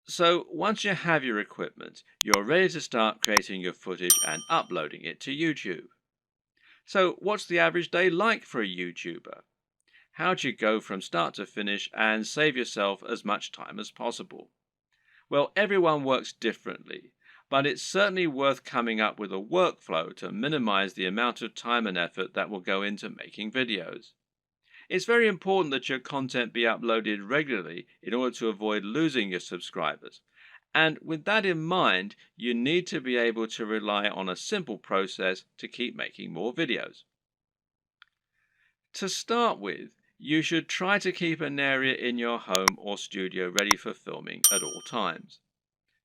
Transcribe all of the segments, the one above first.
So once you have your equipment, you're ready to start creating your footage and uploading it to YouTube. So what's the average day like for a YouTuber? How do you go from start to finish and save yourself as much time as possible? Well, everyone works differently, but it's certainly worth coming up with a workflow to minimize the amount of time and effort that will go into making videos. It's very important that your content be uploaded regularly in order to avoid losing your subscribers. And with that in mind, you need to be able to rely on a simple process to keep making more videos. To start with, you should try to keep an area in your home or studio ready for filming at all times.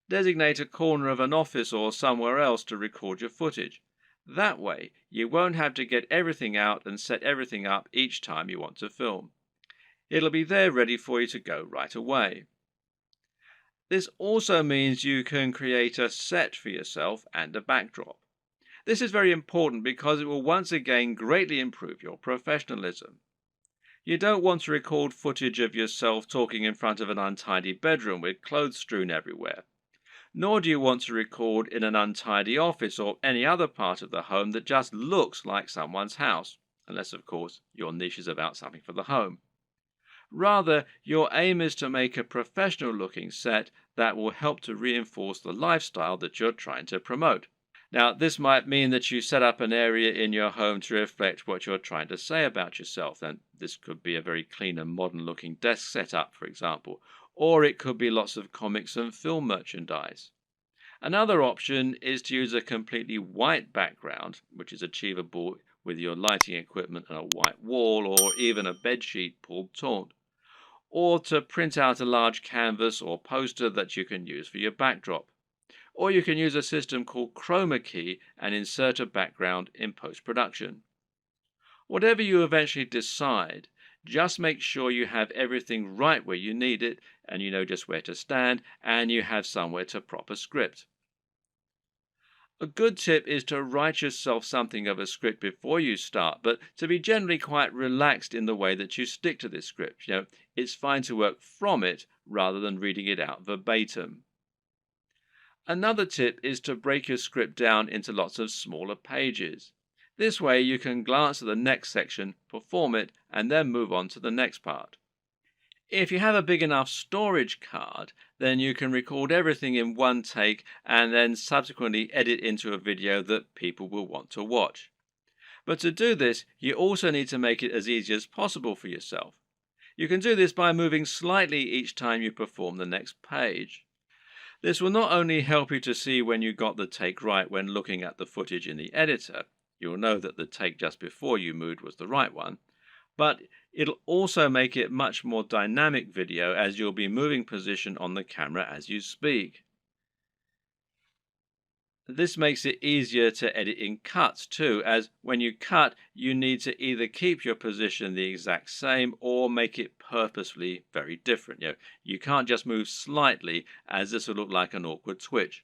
Designate a corner of an office or somewhere else to record your footage. That way, you won't have to get everything out and set everything up each time you want to film. It'll be there ready for you to go right away. This also means you can create a set for yourself and a backdrop. This is very important because it will once again greatly improve your professionalism. You don't want to record footage of yourself talking in front of an untidy bedroom with clothes strewn everywhere. Nor do you want to record in an untidy office or any other part of the home that just looks like someone's house, unless, of course, your niche is about something for the home. Rather, your aim is to make a professional looking set that will help to reinforce the lifestyle that you're trying to promote. Now, this might mean that you set up an area in your home to reflect what you're trying to say about yourself. And this could be a very clean and modern looking desk setup, for example, or it could be lots of comics and film merchandise. Another option is to use a completely white background, which is achievable with your lighting equipment and a white wall or even a bedsheet pulled taut, or to print out a large canvas or poster that you can use for your backdrop. Or you can use a system called Chroma Key and insert a background in post-production. Whatever you eventually decide, just make sure you have everything right where you need it, and you know just where to stand, and you have somewhere to prop a script. A good tip is to write yourself something of a script before you start, but to be generally quite relaxed in the way that you stick to this script. It's fine to work from it rather than reading it out verbatim. Another tip is to break your script down into lots of smaller pages. This way you can glance at the next section, perform it, and then move on to the next part. If you have a big enough storage card, then you can record everything in one take and then subsequently edit into a video that people will want to watch. But to do this, you also need to make it as easy as possible for yourself. You can do this by moving slightly each time you perform the next page. This will not only help you to see when you got the take right when looking at the footage in the editor, you'll know that the take just before you moved was the right one, but it'll also make it much more dynamic video as you'll be moving position on the camera as you speak. This makes it easier to edit in cuts too, as when you cut, you need to either keep your position the exact same or make it purposefully very different. You can't just move slightly, as this will look like an awkward twitch.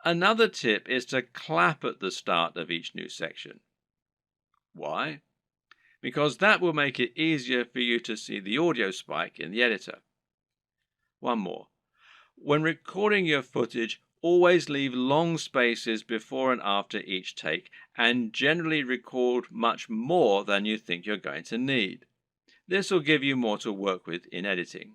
Another tip is to clap at the start of each new section. Why? Because that will make it easier for you to see the audio spike in the editor. One more. When recording your footage, always leave long spaces before and after each take, and generally record much more than you think you're going to need. This will give you more to work with in editing.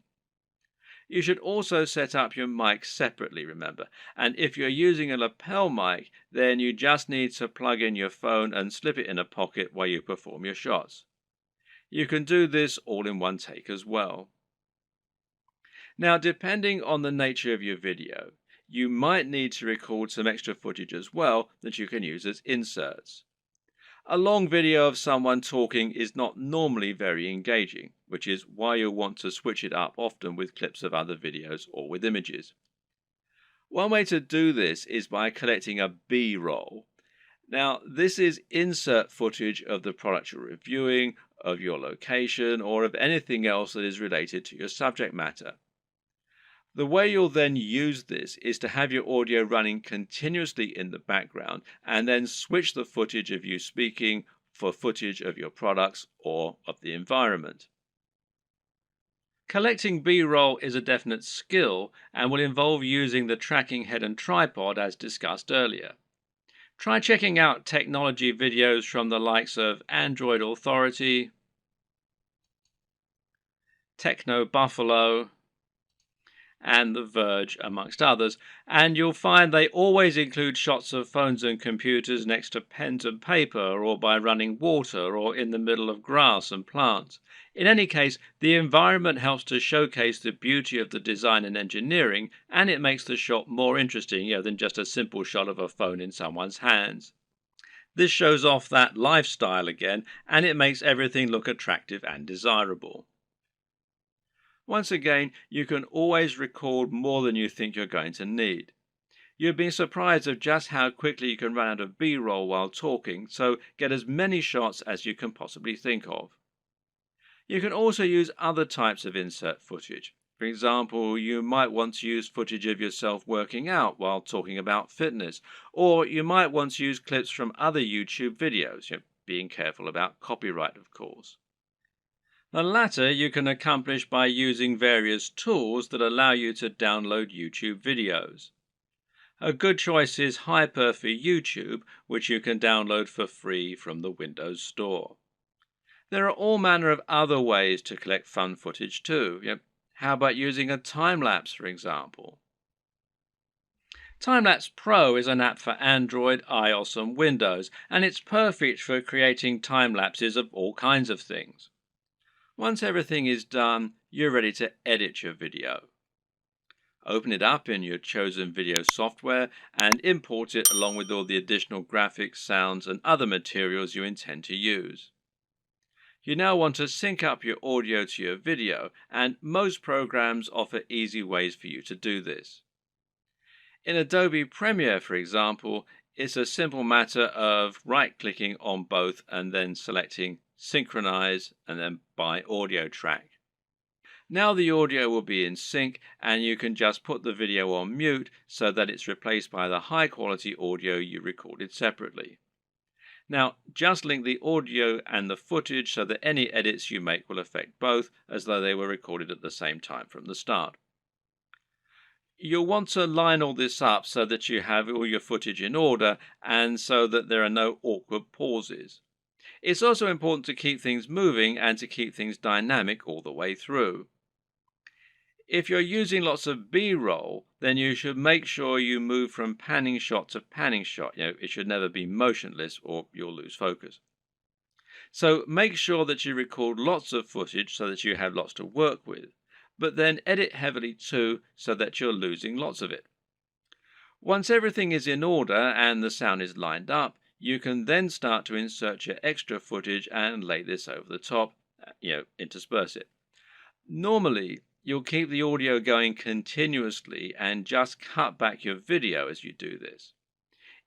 You should also set up your mic separately, remember, and if you're using a lapel mic, then you just need to plug in your phone and slip it in a pocket while you perform your shots. You can do this all in one take as well. Now, depending on the nature of your video, you might need to record some extra footage as well that you can use as inserts. A long video of someone talking is not normally very engaging, which is why you'll want to switch it up often with clips of other videos or with images. One way to do this is by collecting a B-roll. Now, this is insert footage of the product you're reviewing, of your location, or of anything else that is related to your subject matter. The way you'll then use this is to have your audio running continuously in the background and then switch the footage of you speaking for footage of your products or of the environment. Collecting B-roll is a definite skill and will involve using the tracking head and tripod as discussed earlier. Try checking out technology videos from the likes of Android Authority, Techno Buffalo, and The Verge, amongst others, and you'll find they always include shots of phones and computers next to pens and paper, or by running water, or in the middle of grass and plants. In any case, the environment helps to showcase the beauty of the design and engineering, and it makes the shot more interesting, than just a simple shot of a phone in someone's hands. This shows off that lifestyle again, and it makes everything look attractive and desirable. Once again, you can always record more than you think you're going to need. You've been surprised of just how quickly you can run out of B-roll while talking, so get as many shots as you can possibly think of. You can also use other types of insert footage. For example, you might want to use footage of yourself working out while talking about fitness, or you might want to use clips from other YouTube videos, being careful about copyright, of course. The latter you can accomplish by using various tools that allow you to download YouTube videos. A good choice is Hyper for YouTube, which you can download for free from the Windows Store. There are all manner of other ways to collect fun footage too. How about using a time-lapse, for example? Timelapse Pro is an app for Android, iOS and Windows, and it's perfect for creating time-lapses of all kinds of things. Once everything is done, you're ready to edit your video. Open it up in your chosen video software and import it along with all the additional graphics, sounds and other materials you intend to use. You now want to sync up your audio to your video, and most programs offer easy ways for you to do this. In Adobe Premiere, for example, it's a simple matter of right-clicking on both and then selecting Synchronize and then by audio track. Now the audio will be in sync, and you can just put the video on mute so that it's replaced by the high-quality audio you recorded separately. Now, just link the audio and the footage so that any edits you make will affect both, as though they were recorded at the same time from the start. You'll want to line all this up so that you have all your footage in order and so that there are no awkward pauses. It's also important to keep things moving and to keep things dynamic all the way through. If you're using lots of B-roll, then you should make sure you move from panning shot to panning shot. It should never be motionless or you'll lose focus. So make sure that you record lots of footage so that you have lots to work with, but then edit heavily too so that you're losing lots of it. Once everything is in order and the sound is lined up, you can then start to insert your extra footage and lay this over the top, intersperse it. Normally, you'll keep the audio going continuously and just cut back your video as you do this.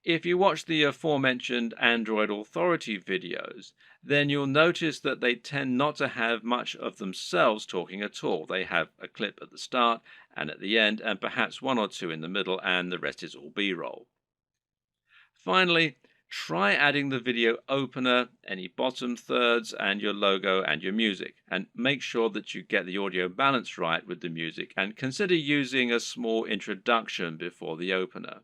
If you watch the aforementioned Android Authority videos, then you'll notice that they tend not to have much of themselves talking at all. They have a clip at the start and at the end, and perhaps one or two in the middle, and the rest is all B-roll. Finally, try adding the video opener, any bottom thirds, and your logo and your music, and make sure that you get the audio balance right with the music, and consider using a small introduction before the opener.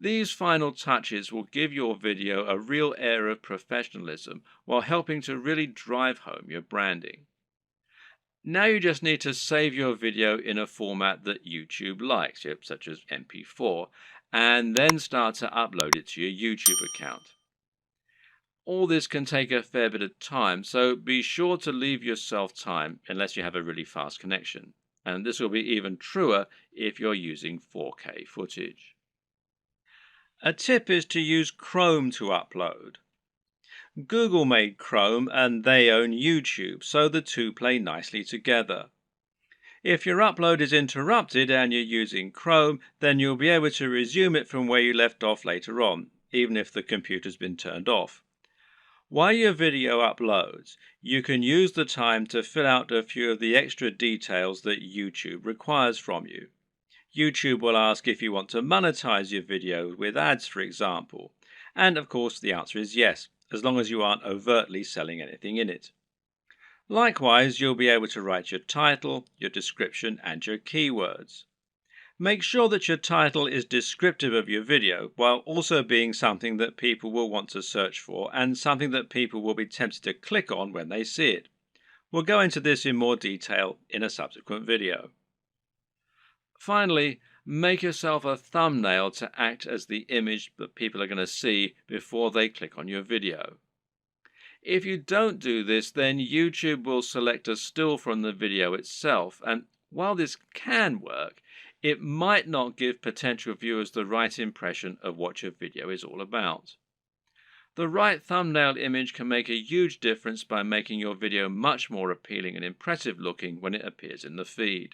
These final touches will give your video a real air of professionalism while helping to really drive home your branding. Now you just need to save your video in a format that YouTube likes, such as MP4, and then start to upload it to your YouTube account. All this can take a fair bit of time, so be sure to leave yourself time unless you have a really fast connection. And this will be even truer if you're using 4K footage. A tip is to use Chrome to upload. Google made Chrome and they own YouTube, so the two play nicely together. If your upload is interrupted and you're using Chrome, then you'll be able to resume it from where you left off later on, even if the computer's been turned off. While your video uploads, you can use the time to fill out a few of the extra details that YouTube requires from you. YouTube will ask if you want to monetize your video with ads, for example. And of course the answer is yes, as long as you aren't overtly selling anything in it. Likewise, you'll be able to write your title, your description, and your keywords. Make sure that your title is descriptive of your video while also being something that people will want to search for and something that people will be tempted to click on when they see it. We'll go into this in more detail in a subsequent video. Finally, make yourself a thumbnail to act as the image that people are going to see before they click on your video. If you don't do this, then YouTube will select a still from the video itself, and while this can work, it might not give potential viewers the right impression of what your video is all about. The right thumbnail image can make a huge difference by making your video much more appealing and impressive looking when it appears in the feed.